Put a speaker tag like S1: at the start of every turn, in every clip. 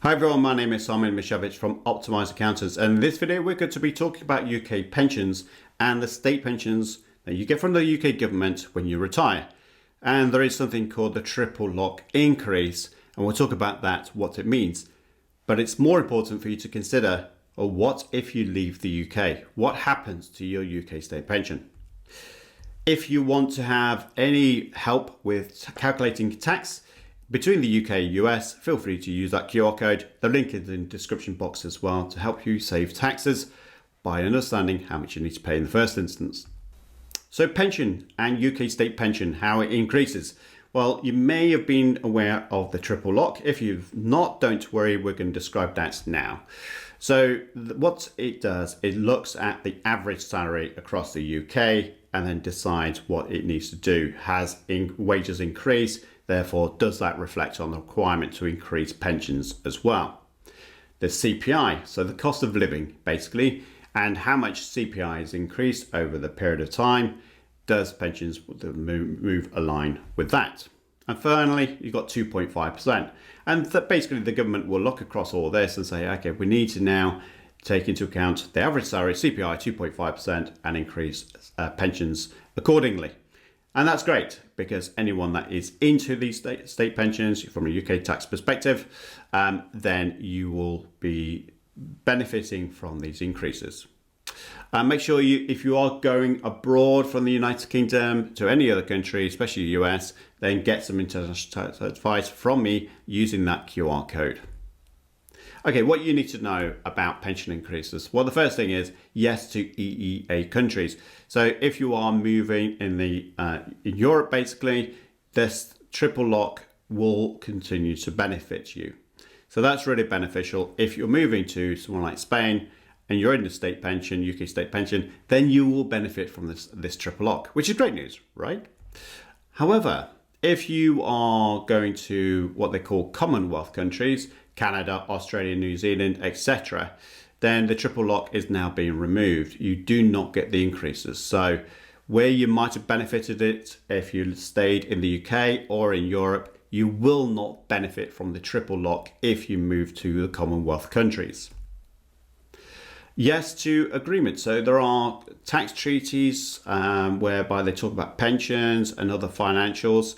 S1: Hi everyone, my name is Simon Mishevich from Optimised Accountants, and in this video we're going to be talking about UK pensions and the state pensions that you get from the UK government when you retire. And there is something called the triple lock increase, and we'll talk about that, what it means. But it's more important for you to consider, what if you leave the UK? What happens to your UK state pension? If you want to have any help with calculating tax between the UK and US, feel free to use that QR code. The link is in the description box as well to help you save taxes by understanding how much you need to pay in the first instance. So pension and UK state pension, how it increases. Well, you may have been aware of the triple lock. If you've not, don't worry, we're going to describe that now. So what it does, it looks at the average salary across the UK and then decides what it needs to do. Has wages increased? Therefore, does that reflect on the requirement to increase pensions as well? The CPI, so the cost of living basically, and how much CPI is increased over the period of time. Does pensions move align with that? And finally, you've got 2.5%. And that basically the government will look across all this and say, okay, we need to now take into account the average salary, CPI 2.5%, and increase pensions accordingly. And that's great because anyone that is into these state pensions from a UK tax perspective, then you will be benefiting from these increases. Make sure if you are going abroad from the United Kingdom to any other country, especially the US, then get some international tax advice from me using that QR code. Okay, what you need to know about pension increases. Well, the first thing is yes to EEA countries. So if you are moving in Europe, basically, this triple lock will continue to benefit you. So that's really beneficial. If you're moving to someone like Spain and you're in the state pension, UK state pension, then you will benefit from this triple lock, which is great news, right? However, if you are going to what they call Commonwealth countries, Canada, Australia, New Zealand, etc., then the triple lock is now being removed. You do not get the increases. So where you might have benefited it if you stayed in the UK or in Europe, you will not benefit from the triple lock if you move to the Commonwealth countries. Yes to agreements. So there are tax treaties whereby they talk about pensions and other financials.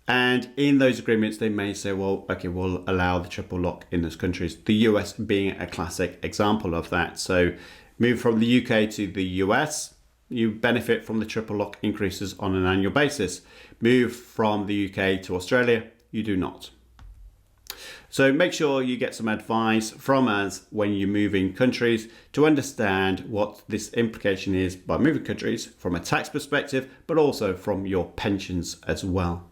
S1: And in those agreements, they may say, well, okay, we'll allow the triple lock in those countries. The US being a classic example of that. So move from the UK to the US, you benefit from the triple lock increases on an annual basis. Move from the UK to Australia, you do not. So make sure you get some advice from us when you're moving countries to understand what this implication is by moving countries from a tax perspective, but also from your pensions as well.